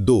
2।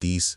30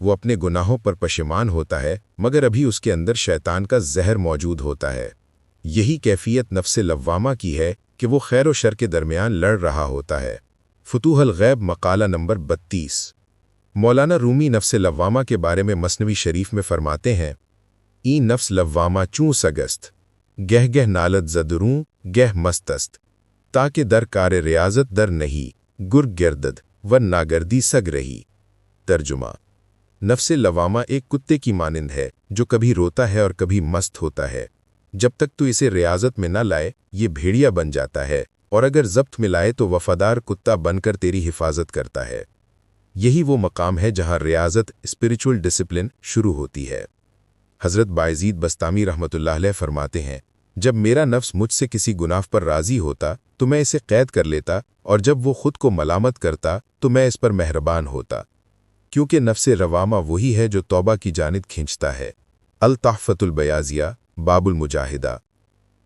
وہ اپنے گناہوں پر پشیمان ہوتا ہے مگر ابھی اس کے اندر شیطان کا زہر موجود ہوتا ہے۔ یہی کیفیت نفس لوامہ کی ہے کہ وہ خیر و شر کے درمیان لڑ رہا ہوتا ہے۔ فتوح الغیب مقالہ نمبر 32۔ مولانا رومی نفس لوامہ کے بارے میں مثنوی شریف میں فرماتے ہیں، ای نفس لوامہ چوں سگست، گہ گہ نالت زدروں گہ مستست، تاکہ در کار ریاضت در نہیں، گر گردد و ناگردی سگ رہی۔ ترجمہ: نفس لوامہ ایک کتے کی مانند ہے جو کبھی روتا ہے اور کبھی مست ہوتا ہے۔ جب تک تو اسے ریاضت میں نہ لائے یہ بھیڑیا بن جاتا ہے، اور اگر ضبط میں لائے تو وفادار کتا بن کر تیری حفاظت کرتا ہے۔ یہی وہ مقام ہے جہاں ریاضت اسپریچول ڈسپلن شروع ہوتی ہے۔ حضرت بایزید بستامی رحمۃ اللہ علیہ فرماتے ہیں، جب میرا نفس مجھ سے کسی گناہ پر راضی ہوتا تو میں اسے قید کر لیتا، اور جب وہ خود کو ملامت کرتا تو میں اس پر مہربان ہوتا، کیونکہ نفس روامہ وہی ہے جو توبہ کی جانب کھینچتا ہے۔ التحفۃ البیاضیہ باب المجاہدہ۔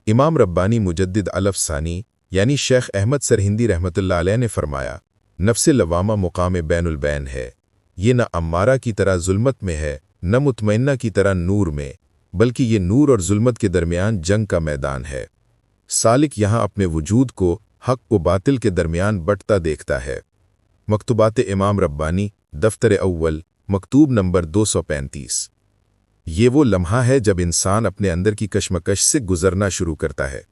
امام ربانی مجدد الف ثانی یعنی شیخ احمد سرہندی رحمۃ اللہ علیہ نے فرمایا، نفس لوامہ مقام بین البین ہے، یہ نہ امارہ کی طرح ظلمت میں ہے نہ مطمئنہ کی طرح نور میں، بلکہ یہ نور اور ظلمت کے درمیان جنگ کا میدان ہے۔ سالک یہاں اپنے وجود کو حق و باطل کے درمیان بٹتا دیکھتا ہے۔ مکتوبات امام ربانی دفتر اول مکتوب نمبر 235۔ یہ وہ لمحہ ہے جب انسان اپنے اندر کی کشمکش سے گزرنا شروع کرتا ہے،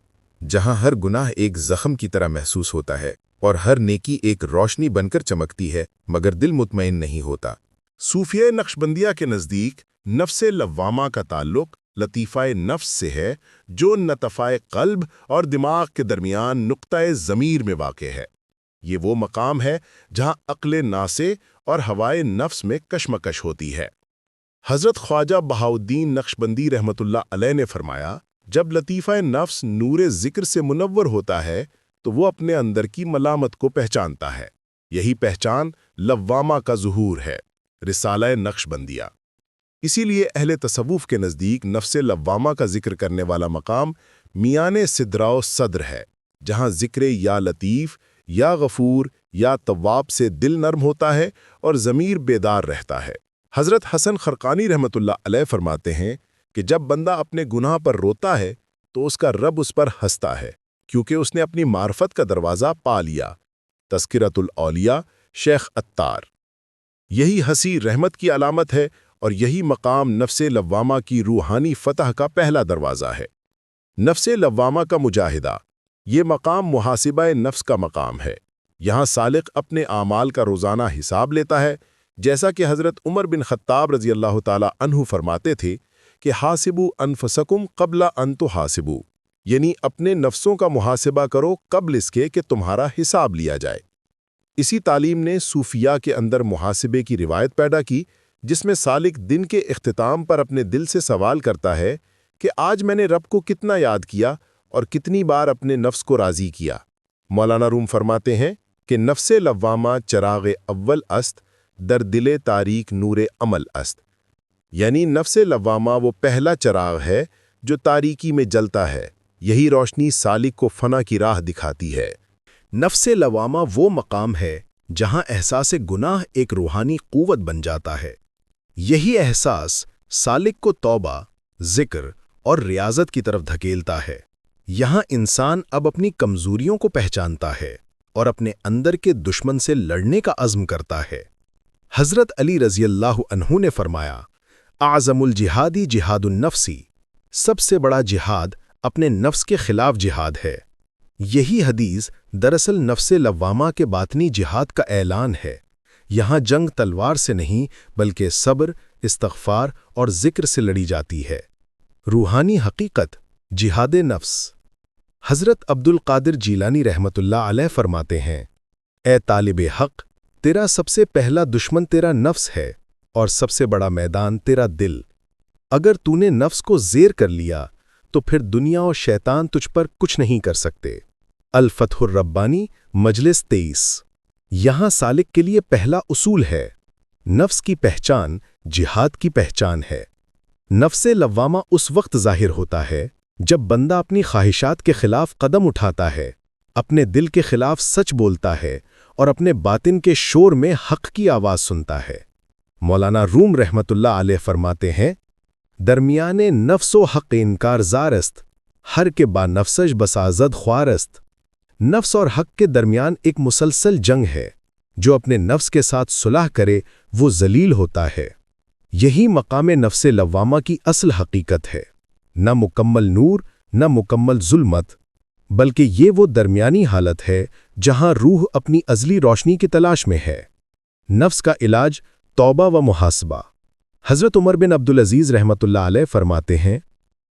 جہاں ہر گناہ ایک زخم کی طرح محسوس ہوتا ہے اور ہر نیکی ایک روشنی بن کر چمکتی ہے، مگر دل مطمئن نہیں ہوتا۔ صوفیہ نقشبندیہ کے نزدیک نفس لوامہ کا تعلق لطیفہ نفس سے ہے، جو نطفہ قلب اور دماغ کے درمیان نقطۂ ضمیر میں واقع ہے۔ یہ وہ مقام ہے جہاں عقل ناسے اور ہوائے نفس میں کشمکش ہوتی ہے۔ حضرت خواجہ بہاؤالدین نقشبندی رحمۃ اللہ علیہ نے فرمایا، جب لطیفہ نفس نور ذکر سے منور ہوتا ہے تو وہ اپنے اندر کی ملامت کو پہچانتا ہے۔ یہی پہچان لوامہ کا ظہور ہے۔ رسالہ نقشبندیہ۔ اسی لیے اہل تصوف کے نزدیک نفس لوامہ کا ذکر کرنے والا مقام میان صدرہ و صدر ہے، جہاں ذکر یا لطیف یا غفور یا تواب سے دل نرم ہوتا ہے اور ضمیر بیدار رہتا ہے۔ حضرت حسن خرقانی رحمۃ اللہ علیہ فرماتے ہیں کہ جب بندہ اپنے گناہ پر روتا ہے تو اس کا رب اس پر ہنستا ہے، کیونکہ اس نے اپنی معرفت کا دروازہ پا لیا۔ تذکرۃ الاولیاء شیخ عطار۔ یہی ہنسی رحمت کی علامت ہے، اور یہی مقام نفس لوامہ کی روحانی فتح کا پہلا دروازہ ہے۔ نفس لوامہ کا مجاہدہ۔ یہ مقام محاسبہ نفس کا مقام ہے۔ یہاں سالک اپنے اعمال کا روزانہ حساب لیتا ہے، جیسا کہ حضرت عمر بن خطاب رضی اللہ تعالی عنہ فرماتے تھے کہ حاسبوا انفسکم قبل ان تحاسبوا، یعنی اپنے نفسوں کا محاسبہ کرو قبل اس کے کہ تمہارا حساب لیا جائے۔ اسی تعلیم نے صوفیاء کے اندر محاسبے کی روایت پیدا کی، جس میں سالک دن کے اختتام پر اپنے دل سے سوال کرتا ہے کہ آج میں نے رب کو کتنا یاد کیا اور کتنی بار اپنے نفس کو راضی کیا۔ مولانا روم فرماتے ہیں کہ نفس لوامہ چراغ اول است، در دل تاریک نور عمل است، یعنی نفس لوامہ وہ پہلا چراغ ہے جو تاریکی میں جلتا ہے، یہی روشنی سالک کو فنا کی راہ دکھاتی ہے۔ نفس لوامہ وہ مقام ہے جہاں احساس گناہ ایک روحانی قوت بن جاتا ہے۔ یہی احساس سالک کو توبہ، ذکر اور ریاضت کی طرف دھکیلتا ہے۔ یہاں انسان اب اپنی کمزوریوں کو پہچانتا ہے اور اپنے اندر کے دشمن سے لڑنے کا عزم کرتا ہے۔ حضرت علی رضی اللہ عنہ نے فرمایا، اعظم الجہادی جہاد النفسی، سب سے بڑا جہاد اپنے نفس کے خلاف جہاد ہے۔ یہی حدیث دراصل نفس لوامہ کے باطنی جہاد کا اعلان ہے۔ یہاں جنگ تلوار سے نہیں بلکہ صبر، استغفار اور ذکر سے لڑی جاتی ہے۔ روحانی حقیقت جہاد نفس۔ حضرت عبد القادر جیلانی رحمۃ اللہ علیہ فرماتے ہیں، اے طالب حق، تیرا سب سے پہلا دشمن تیرا نفس ہے اور سب سے بڑا میدان تیرا دل۔ اگر تو نے نفس کو زیر کر لیا تو پھر دنیا اور شیطان تجھ پر کچھ نہیں کر سکتے۔ الفتح الربانی مجلس 23۔ یہاں سالک کے لیے پہلا اصول ہے، نفس کی پہچان جہاد کی پہچان ہے۔ نفس لوامہ اس وقت ظاہر ہوتا ہے جب بندہ اپنی خواہشات کے خلاف قدم اٹھاتا ہے، اپنے دل کے خلاف سچ بولتا ہے اور اپنے باطن کے شور میں حق کی آواز سنتا ہے۔ مولانا روم رحمت اللہ علیہ فرماتے ہیں، درمیان نفس و حق انکار زارست، ہر کے با نفسش بسازد خوارست۔ نفس اور حق کے درمیان ایک مسلسل جنگ ہے۔ جو اپنے نفس کے ساتھ صلح کرے وہ ذلیل ہوتا ہے۔ یہی مقام نفس لوامہ کی اصل حقیقت ہے، نہ مکمل نور نہ مکمل ظلمت، بلکہ یہ وہ درمیانی حالت ہے جہاں روح اپنی ازلی روشنی کی تلاش میں ہے۔ نفس کا علاج توبہ و محاسبہ۔ حضرت عمر بن عبدالعزیز رحمت اللہ علیہ فرماتے ہیں،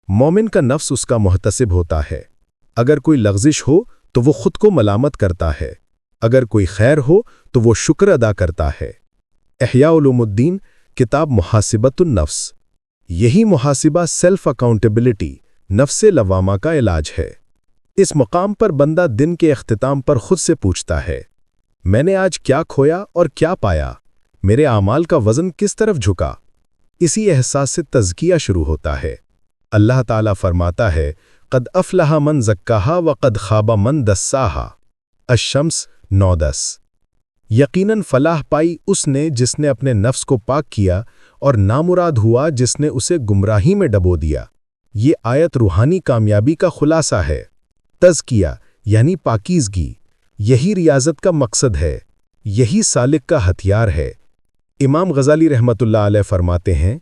مومن کا نفس اس کا محتسب ہوتا ہے۔ اگر کوئی لغزش ہو تو وہ خود کو ملامت کرتا ہے، اگر کوئی خیر ہو تو وہ شکر ادا کرتا ہے۔ احیاء علوم الدین کتاب محاسبۃ النفس۔ یہی محاسبہ سیلف اکاؤنٹیبلٹی، نفس لوامہ کا علاج ہے۔ اس مقام پر بندہ دن کے اختتام پر خود سے پوچھتا ہے، میں نے آج کیا کھویا اور کیا پایا؟ میرے اعمال کا وزن کس طرف جھکا؟ اسی احساس سے تزکیہ شروع ہوتا ہے۔ اللہ تعالیٰ فرماتا ہے، قد افلح من زکاہا وقد خاب من دساہا، الشمس 9:10۔ یقیناً فلاح پائی اس نے جس نے اپنے نفس کو پاک کیا، اور نامراد ہوا جس نے اسے گمراہی میں ڈبو دیا۔ یہ آیت روحانی کامیابی کا خلاصہ ہے۔ تزکیہ یعنی پاکیزگی، یہی ریاضت کا مقصد ہے، یہی سالک کا ہتھیار ہے۔ امام غزالی رحمت اللہ علیہ فرماتے ہیں،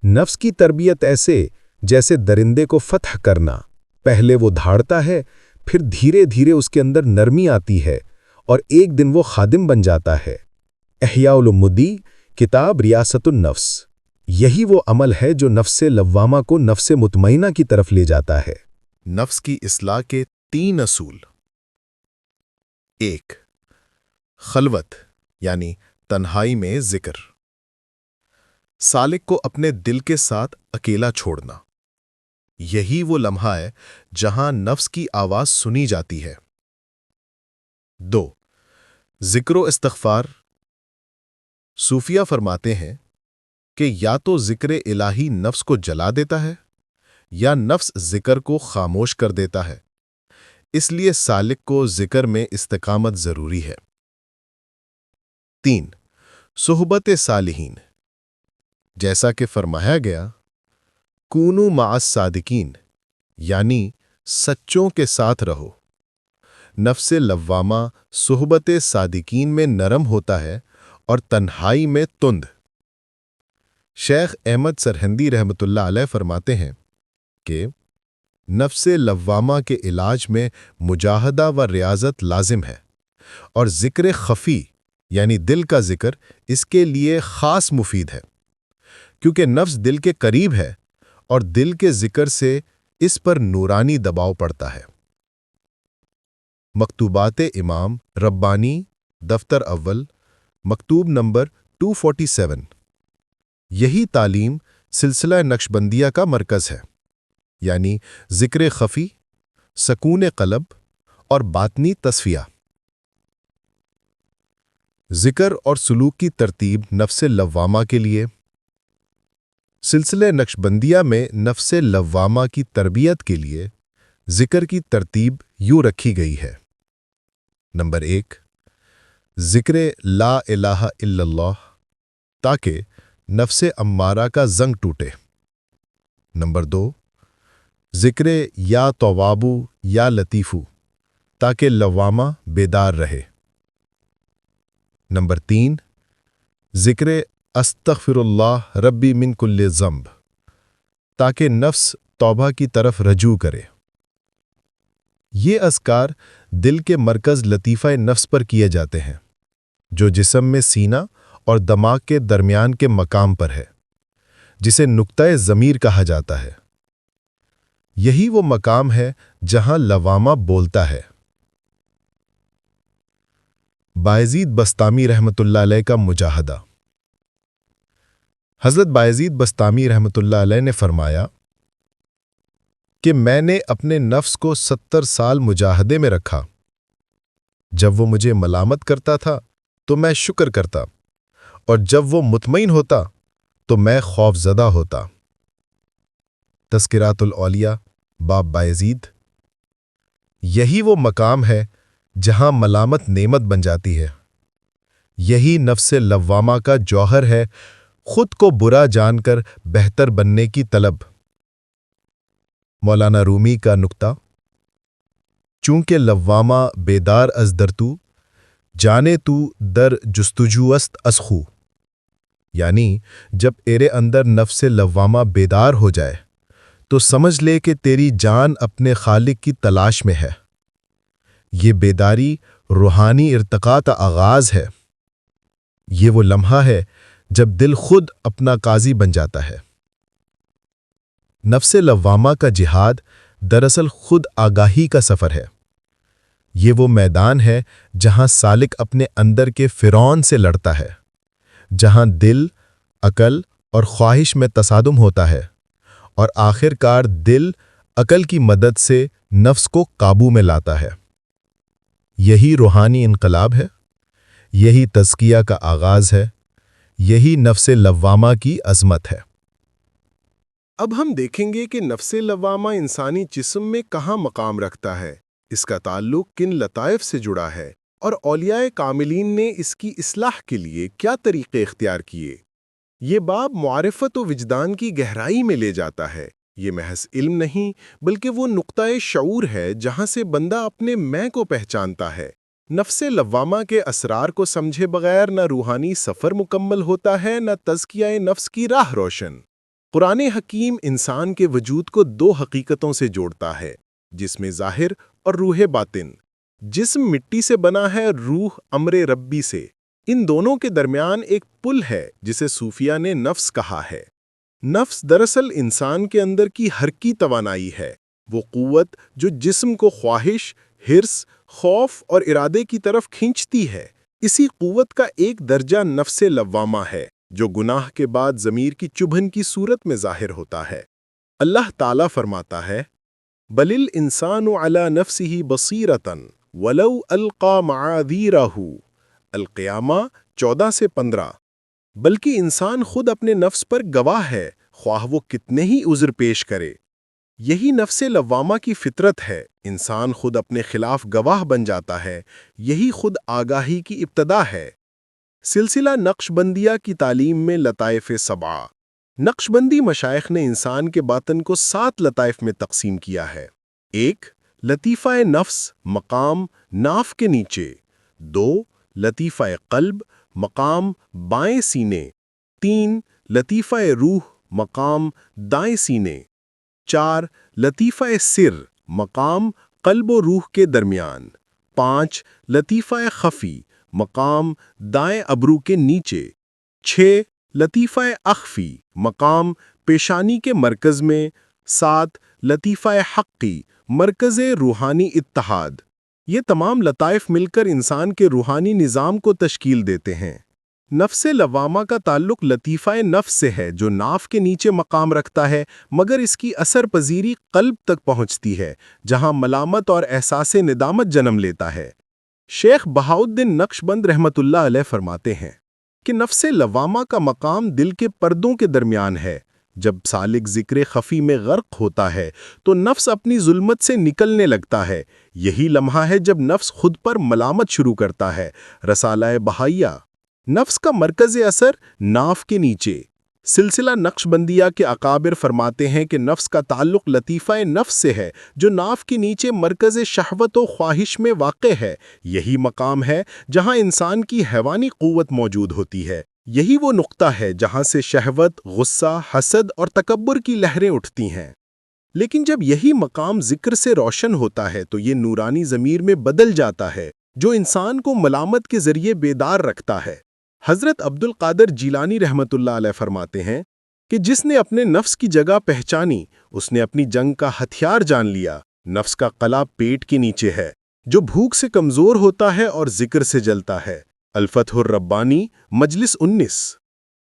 نفس کی تربیت ایسے جیسے درندے کو فتح کرنا، پہلے وہ دھاڑتا ہے، پھر دھیرے دھیرے اس کے اندر نرمی آتی ہے اور ایک دن وہ خادم بن جاتا ہے۔ احیاء الدین کتاب ریاست النفس۔ یہی وہ عمل ہے جو نفس لوامہ کو نفس مطمئنہ کی طرف لے جاتا ہے۔ نفس کی اصلاح کے 3 اصول۔ 1. خلوت یعنی تنہائی میں ذکر۔ سالک کو اپنے دل کے ساتھ اکیلا چھوڑنا، یہی وہ لمحہ ہے جہاں نفس کی آواز سنی جاتی ہے۔ 2. ذکر و استغفار۔ صوفیہ فرماتے ہیں کہ یا تو ذکر الہی نفس کو جلا دیتا ہے یا نفس ذکر کو خاموش کر دیتا ہے، اس لیے سالک کو ذکر میں استقامت ضروری ہے۔ 3. صحبت صالحین۔ جیسا کہ فرمایا گیا، کونوا مع الصادقین، یعنی سچوں کے ساتھ رہو۔ نفس لوامہ صحبت صادقین میں نرم ہوتا ہے اور تنہائی میں تند۔ شیخ احمد سرہندی رحمت اللہ علیہ فرماتے ہیں کہ نفس لوامہ کے علاج میں مجاہدہ و ریاضت لازم ہے، اور ذکر خفی یعنی دل کا ذکر اس کے لیے خاص مفید ہے، کیونکہ نفس دل کے قریب ہے اور دل کے ذکر سے اس پر نورانی دباؤ پڑتا ہے۔ مکتوبات امام ربانی، دفتر اول، مکتوب نمبر 247۔ یہی تعلیم سلسلہ نقشبندیہ کا مرکز ہے، یعنی ذکر خفی، سکون قلب اور باطنی تصفیہ۔ ذکر اور سلوک کی ترتیب نفس لوامہ کے لیے۔ سلسلہ نقشبندیہ میں نفس لوامہ کی تربیت کے لیے ذکر کی ترتیب یوں رکھی گئی ہے۔ نمبر 1، ذکر لا الہ الا اللہ، تاکہ نفس امارہ کا زنگ ٹوٹے۔ نمبر 2، ذکر یا توابو یا لطیفو، تاکہ لوامہ بیدار رہے۔ نمبر 3، ذکر استغفر اللہ ربی من کل ذنب، تاکہ نفس توبہ کی طرف رجوع کرے۔ یہ اذکار دل کے مرکز لطیفہ نفس پر کیے جاتے ہیں، جو جسم میں سینہ اور دماغ کے درمیان کے مقام پر ہے، جسے نقطۂ ضمیر کہا جاتا ہے۔ یہی وہ مقام ہے جہاں لوامہ بولتا ہے۔ بایزید بسطامی رحمت اللہ علیہ کا مجاہدہ۔ حضرت بایزید بسطامی رحمت اللہ علیہ نے فرمایا کہ میں نے اپنے نفس کو 70 سال مجاہدے میں رکھا۔ جب وہ مجھے ملامت کرتا تھا تو میں شکر کرتا، اور جب وہ مطمئن ہوتا تو میں خوف زدہ ہوتا۔ تذکرات الاولیاء باب بایزید۔ یہی وہ مقام ہے جہاں ملامت نعمت بن جاتی ہے۔ یہی نفس لوامہ کا جوہر ہے، خود کو برا جان کر بہتر بننے کی طلب۔ مولانا رومی کا نکتہ: چونکہ لوامہ بیدار از در تو، جانے تو در جستجو است از خو، یعنی جب تیرے اندر نفس لوامہ بیدار ہو جائے تو سمجھ لے کہ تیری جان اپنے خالق کی تلاش میں ہے۔ یہ بیداری روحانی ارتقاء کا آغاز ہے۔ یہ وہ لمحہ ہے جب دل خود اپنا قاضی بن جاتا ہے۔ نفس لوامہ کا جہاد دراصل خود آگاہی کا سفر ہے۔ یہ وہ میدان ہے جہاں سالک اپنے اندر کے فرعون سے لڑتا ہے، جہاں دل، عقل اور خواہش میں تصادم ہوتا ہے، اور آخر کار دل عقل کی مدد سے نفس کو قابو میں لاتا ہے۔ یہی روحانی انقلاب ہے، یہی تزکیہ کا آغاز ہے، یہی نفس لوامہ کی عظمت ہے۔ اب ہم دیکھیں گے کہ نفس لوامہ انسانی جسم میں کہاں مقام رکھتا ہے، اس کا تعلق کن لطائف سے جڑا ہے، اور اولیاء کاملین نے اس کی اصلاح کے لیے کیا طریقے اختیار کیے۔ یہ باب معرفت و وجدان کی گہرائی میں لے جاتا ہے۔ یہ محض علم نہیں بلکہ وہ نقطۂ شعور ہے جہاں سے بندہ اپنے میں کو پہچانتا ہے۔ نفس لوامہ کے اسرار کو سمجھے بغیر نہ روحانی سفر مکمل ہوتا ہے، نہ تزکیہ نفس کی راہ روشن۔ قرآن حکیم انسان کے وجود کو دو حقیقتوں سے جوڑتا ہے، جسم ظاہر اور روح باطن۔ جسم مٹی سے بنا ہے، روح امر ربی سے۔ ان دونوں کے درمیان ایک پل ہے جسے صوفیہ نے نفس کہا ہے۔ نفس دراصل انسان کے اندر کی حرکی توانائی ہے، وہ قوت جو جسم کو خواہش، حرص، خوف اور ارادے کی طرف کھینچتی ہے۔ اسی قوت کا ایک درجہ نفس لوامہ ہے، جو گناہ کے بعد ضمیر کی چبھن کی صورت میں ظاہر ہوتا ہے۔ اللہ تعالیٰ فرماتا ہے: بَلِ الْإِنسَانُ عَلَى نَفْسِهِ بَصِيرَةً وَلَوْ أَلْقَى مَعَاذِيرَهُ القیامہ 14 سے 15۔ بلکہ انسان خود اپنے نفس پر گواہ ہے، خواہ وہ کتنے ہی عذر پیش کرے۔ یہی نفس لوامہ کی فطرت ہے، انسان خود اپنے خلاف گواہ بن جاتا ہے، یہی خود آگاہی کی ابتدا ہے۔ سلسلہ نقش بندیہ کی تعلیم میں لطائف 7۔ نقش بندی مشائخ نے انسان کے باطن کو 7 لطائف میں تقسیم کیا ہے۔ 1 لطیفہ نفس، مقام ناف کے نیچے۔ 2 لطیفہ قلب، مقام بائیں سینے۔ 3 لطیفہ روح، مقام دائیں سینے۔ 4 لطیفہ سر، مقام قلب و روح کے درمیان۔ 5 لطیفہ خفی، مقام دائیں ابرو کے نیچے۔ 6 لطیفہ اخفی، مقام پیشانی کے مرکز میں۔ 7 لطیفہ حقی، مرکز روحانی اتحاد۔ یہ تمام لطائف مل کر انسان کے روحانی نظام کو تشکیل دیتے ہیں۔ نفس لوامہ کا تعلق لطیفہ نفس سے ہے، جو ناف کے نیچے مقام رکھتا ہے، مگر اس کی اثر پذیری قلب تک پہنچتی ہے، جہاں ملامت اور احساس ندامت جنم لیتا ہے۔ شیخ بہاؤالدین نقش بند رحمۃ اللہ علیہ فرماتے ہیں کہ نفس لوامہ کا مقام دل کے پردوں کے درمیان ہے۔ جب سالک ذکر خفی میں غرق ہوتا ہے تو نفس اپنی ظلمت سے نکلنے لگتا ہے۔ یہی لمحہ ہے جب نفس خود پر ملامت شروع کرتا ہے۔ رسالہ بہائیہ۔ نفس کا مرکز اثر ناف کے نیچے۔ سلسلہ نقش بندیہ کے اکابر فرماتے ہیں کہ نفس کا تعلق لطیفہ نفس سے ہے، جو ناف کے نیچے مرکز شہوت و خواہش میں واقع ہے۔ یہی مقام ہے جہاں انسان کی حیوانی قوت موجود ہوتی ہے۔ یہی وہ نقطہ ہے جہاں سے شہوت، غصہ، حسد اور تکبر کی لہریں اٹھتی ہیں۔ لیکن جب یہی مقام ذکر سے روشن ہوتا ہے تو یہ نورانی ضمیر میں بدل جاتا ہے، جو انسان کو ملامت کے ذریعے بیدار رکھتا ہے۔ حضرت عبد القادر جیلانی رحمۃ اللہ علیہ فرماتے ہیں کہ جس نے اپنے نفس کی جگہ پہچانی، اس نے اپنی جنگ کا ہتھیار جان لیا۔ نفس کا قلعہ پیٹ کے نیچے ہے، جو بھوک سے کمزور ہوتا ہے اور ذکر سے جلتا ہے۔ الفتح الربانی، مجلس 19۔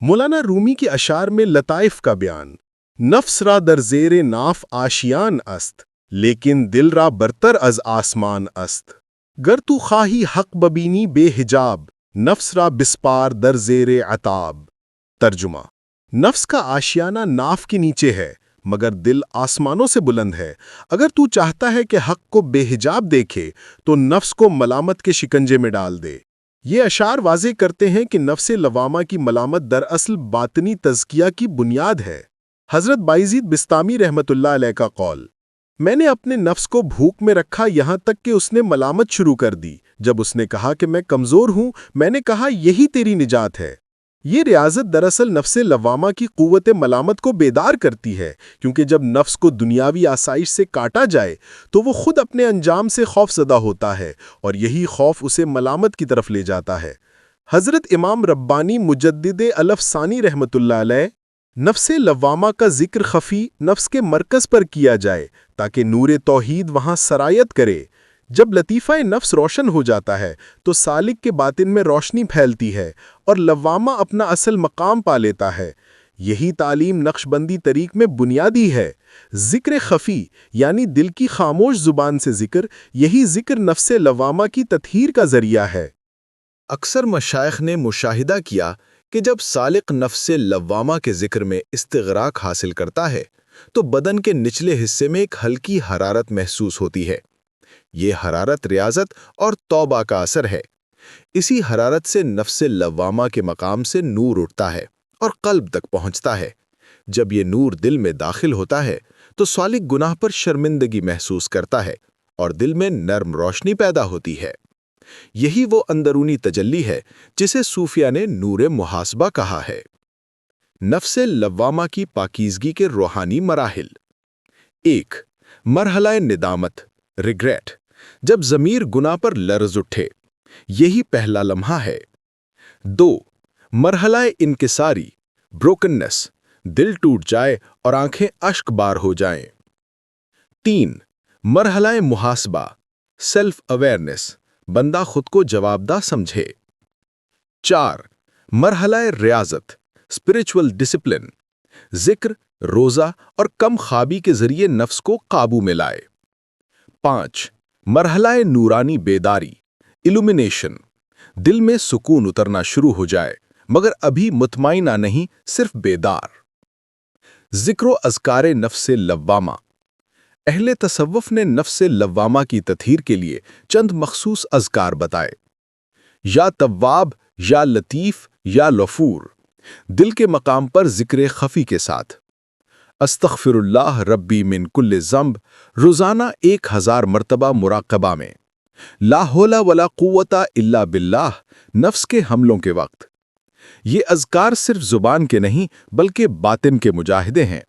مولانا رومی کے اشعار میں لطائف کا بیان: نفس را در زیر ناف آشیان است، لیکن دل را برتر از آسمان است۔ گر تو خواہی حق ببینی بے حجاب، نفس را بسپار در زیر عتاب۔ ترجمہ: نفس کا آشیانہ ناف کے نیچے ہے، مگر دل آسمانوں سے بلند ہے۔ اگر تو چاہتا ہے کہ حق کو بے حجاب دیکھے تو نفس کو ملامت کے شکنجے میں ڈال دے۔ یہ اشعار واضح کرتے ہیں کہ نفس لوامہ کی ملامت دراصل باطنی تزکیہ کی بنیاد ہے۔ حضرت بائزید بستامی رحمت اللہ علیہ کا قول: میں نے اپنے نفس کو بھوک میں رکھا یہاں تک کہ اس نے ملامت شروع کر دی۔ جب اس نے کہا کہ میں کمزور ہوں، میں نے کہا یہی تیری نجات ہے۔ یہ ریاضت دراصل نفس لوامہ کی قوت ملامت کو بیدار کرتی ہے، کیونکہ جب نفس کو دنیاوی آسائش سے کاٹا جائے تو وہ خود اپنے انجام سے خوف زدہ ہوتا ہے، اور یہی خوف اسے ملامت کی طرف لے جاتا ہے۔ حضرت امام ربانی مجدد الف ثانی رحمت اللہ علیہ: نفس لوامہ کا ذکر خفی نفس کے مرکز پر کیا جائے تاکہ نور توحید وہاں سرایت کرے۔ جب لطیفہ نفس روشن ہو جاتا ہے تو سالک کے باطن میں روشنی پھیلتی ہے اور لوامہ اپنا اصل مقام پا لیتا ہے۔ یہی تعلیم نقش بندی طریق میں بنیادی ہے۔ ذکر خفی یعنی دل کی خاموش زبان سے ذکر، یہی ذکر نفس لوامہ کی تطہیر کا ذریعہ ہے۔ اکثر مشائخ نے مشاہدہ کیا کہ جب سالق نفس لوامہ کے ذکر میں استغراق حاصل کرتا ہے تو بدن کے نچلے حصے میں ایک ہلکی حرارت محسوس ہوتی ہے۔ یہ حرارت ریاضت اور توبہ کا اثر ہے۔ اسی حرارت سے نفس لوامہ کے مقام سے نور اٹھتا ہے اور قلب تک پہنچتا ہے۔ جب یہ نور دل میں داخل ہوتا ہے تو سالک گناہ پر شرمندگی محسوس کرتا ہے اور دل میں نرم روشنی پیدا ہوتی ہے۔ یہی وہ اندرونی تجلی ہے جسے صوفیہ نے نور محاسبہ کہا ہے۔ نفس لوامہ کی پاکیزگی کے روحانی مراحل: 1. مرحلہ ندامت ریگریٹ، جب ضمیر گناہ پر لرز اٹھے، یہی پہلا لمحہ ہے۔ 2. مرحلہ انکساری بروکننس، دل ٹوٹ جائے اور آنکھیں اشک بار ہو جائیں۔ 3. مرحلہ محاسبہ سیلف اویئرنس، بندہ خود کو جواب دہ سمجھے۔ 4. مرحلہ ریاضت اسپرچول ڈسپلن، ذکر، روزہ اور کم خوابی کے ذریعے نفس کو قابو میں لائے۔ 5. مرحلہ نورانی بیداری illumination، دل میں سکون اترنا شروع ہو جائے مگر ابھی مطمئنہ نہیں، صرف بیدار۔ ذکر و اذکار نفس لوامہ: اہل تصوف نے نفس لوامہ کی تطہیر کے لیے چند مخصوص اذکار بتائے: یا تواب، یا لطیف، یا غفور، دل کے مقام پر ذکر خفی کے ساتھ۔ استغفر اللہ ربی من کل ذنب، روزانہ 1000 مرتبہ مراقبہ میں۔ لا حول ولا قوت الا باللہ، نفس کے حملوں کے وقت۔ یہ اذکار صرف زبان کے نہیں بلکہ باطن کے مجاہدے ہیں۔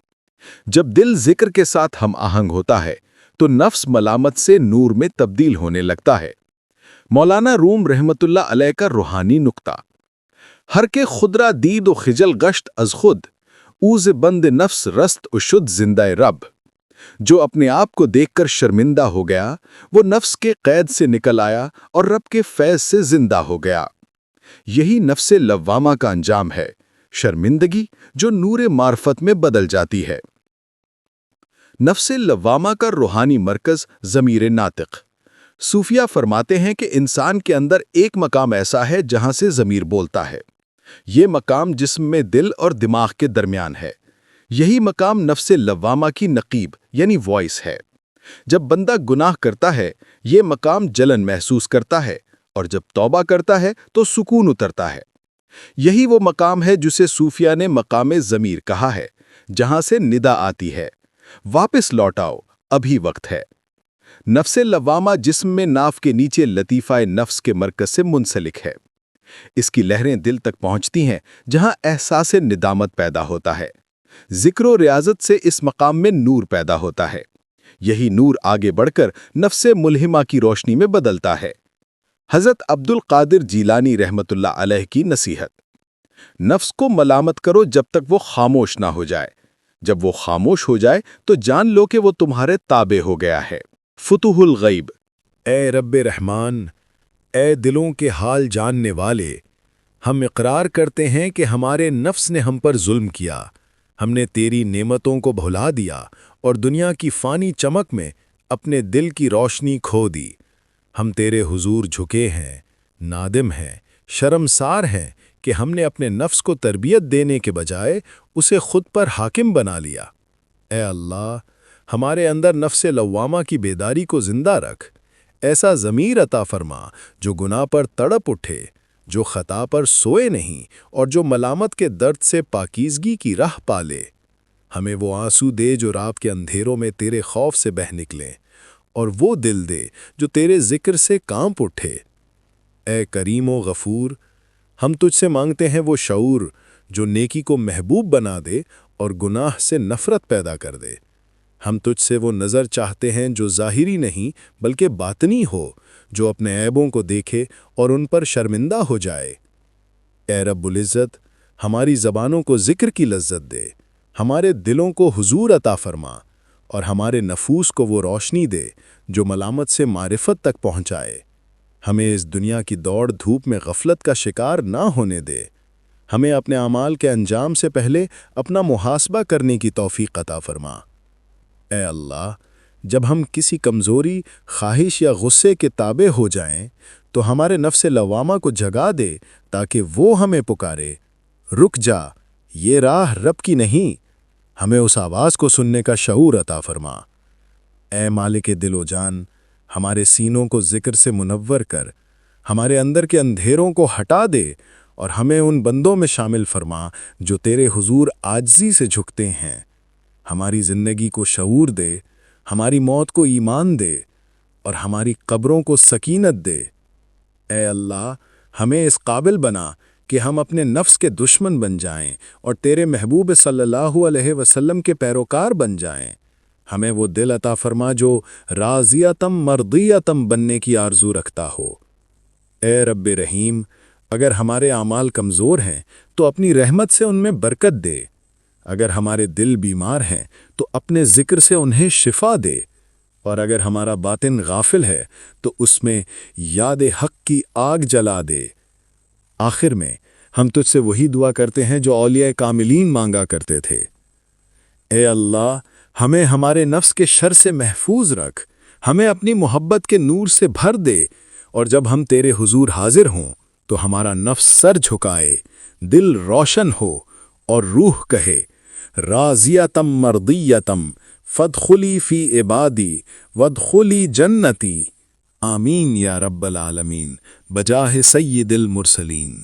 جب دل ذکر کے ساتھ ہم آہنگ ہوتا ہے تو نفس ملامت سے نور میں تبدیل ہونے لگتا ہے۔ مولانا روم رحمت اللہ علیہ کا روحانی نقطہ: ہر کے خدرہ دید و خجل گشت از خود، اوز بند نفس رست و شد زندہ رب۔ جو اپنے آپ کو دیکھ کر شرمندہ ہو گیا وہ نفس کے قید سے نکل آیا اور رب کے فیض سے زندہ ہو گیا۔ یہی نفس لوامہ کا انجام ہے، شرمندگی جو نور معرفت میں بدل جاتی ہے۔ نفس لوامہ کا روحانی مرکز ضمیر ناطق: صوفیہ فرماتے ہیں کہ انسان کے اندر ایک مقام ایسا ہے جہاں سے ضمیر بولتا ہے۔ یہ مقام جسم میں دل اور دماغ کے درمیان ہے۔ یہی مقام نفس لوامہ کی نقیب یعنی وائس ہے۔ جب بندہ گناہ کرتا ہے یہ مقام جلن محسوس کرتا ہے، اور جب توبہ کرتا ہے تو سکون اترتا ہے۔ یہی وہ مقام ہے جسے صوفیہ نے مقام ضمیر کہا ہے، جہاں سے ندا آتی ہے، واپس لوٹاؤ، ابھی وقت ہے۔ نفس لوامہ جسم میں ناف کے نیچے لطیفہ نفس کے مرکز سے منسلک ہے۔ اس کی لہریں دل تک پہنچتی ہیں جہاں احساس ندامت پیدا ہوتا ہے۔ ذکر و ریاضت سے اس مقام میں نور پیدا ہوتا ہے۔ یہی نور آگے بڑھ کر نفس ملہمہ کی روشنی میں بدلتا ہے۔ حضرت عبد القادر جیلانی رحمت اللہ علیہ کی نصیحت: نفس کو ملامت کرو جب تک وہ خاموش نہ ہو جائے۔ جب وہ خاموش ہو جائے تو جان لو کہ وہ تمہارے تابع ہو گیا ہے۔ فتوح الغیب: اے رب رحمان، اے دلوں کے حال جاننے والے، ہم اقرار کرتے ہیں کہ ہمارے نفس نے ہم پر ظلم کیا، ہم نے تیری نعمتوں کو بھلا دیا اور دنیا کی فانی چمک میں اپنے دل کی روشنی کھو دی۔ ہم تیرے حضور جھکے ہیں، نادم ہیں، شرمسار ہیں کہ ہم نے اپنے نفس کو تربیت دینے کے بجائے اسے خود پر حاکم بنا لیا۔ اے اللہ، ہمارے اندر نفس لوامہ کی بیداری کو زندہ رکھ، ایسا ضمیر عطا فرما جو گناہ پر تڑپ اٹھے، جو خطا پر سوئے نہیں اور جو ملامت کے درد سے پاکیزگی کی راہ پالے۔ ہمیں وہ آنسو دے جو رات کے اندھیروں میں تیرے خوف سے بہہ نکلیں، اور وہ دل دے جو تیرے ذکر سے کانپ اٹھے۔ اے کریم و غفور، ہم تجھ سے مانگتے ہیں وہ شعور جو نیکی کو محبوب بنا دے اور گناہ سے نفرت پیدا کر دے۔ ہم تجھ سے وہ نظر چاہتے ہیں جو ظاہری نہیں بلکہ باطنی ہو، جو اپنے عیبوں کو دیکھے اور ان پر شرمندہ ہو جائے۔ اے رب العزت، ہماری زبانوں کو ذکر کی لذت دے، ہمارے دلوں کو حضور عطا فرما، اور ہمارے نفوس کو وہ روشنی دے جو ملامت سے معرفت تک پہنچائے۔ ہمیں اس دنیا کی دوڑ دھوپ میں غفلت کا شکار نہ ہونے دے۔ ہمیں اپنے اعمال کے انجام سے پہلے اپنا محاسبہ کرنے کی توفیق عطا فرما۔ اے اللہ، جب ہم کسی کمزوری، خواہش یا غصے کے تابع ہو جائیں تو ہمارے نفس لوامہ کو جگا دے تاکہ وہ ہمیں پکارے، رک جا، یہ راہ رب کی نہیں۔ ہمیں اس آواز کو سننے کا شعور عطا فرما۔ اے مالک دل و جان، ہمارے سینوں کو ذکر سے منور کر، ہمارے اندر کے اندھیروں کو ہٹا دے، اور ہمیں ان بندوں میں شامل فرما جو تیرے حضور عاجزی سے جھکتے ہیں۔ ہماری زندگی کو شعور دے، ہماری موت کو ایمان دے، اور ہماری قبروں کو سکینت دے۔ اے اللہ، ہمیں اس قابل بنا کہ ہم اپنے نفس کے دشمن بن جائیں اور تیرے محبوب صلی اللہ علیہ وسلم کے پیروکار بن جائیں۔ ہمیں وہ دل عطا فرما جو راضیتم مرضیتم بننے کی آرزو رکھتا ہو۔ اے رب رحیم، اگر ہمارے اعمال کمزور ہیں تو اپنی رحمت سے ان میں برکت دے، اگر ہمارے دل بیمار ہیں تو اپنے ذکر سے انہیں شفا دے، اور اگر ہمارا باطن غافل ہے تو اس میں یاد حق کی آگ جلا دے۔ آخر میں ہم تجھ سے وہی دعا کرتے ہیں جو اولیاء کاملین مانگا کرتے تھے۔ اے اللہ، ہمیں ہمارے نفس کے شر سے محفوظ رکھ، ہمیں اپنی محبت کے نور سے بھر دے، اور جب ہم تیرے حضور حاضر ہوں تو ہمارا نفس سر جھکائے، دل روشن ہو، اور روح کہے، راضیتم مرضیتم فادخلی فی عبادی وادخلی جنتی۔ آمین یا رب العالمین، بجاہ سید المرسلین۔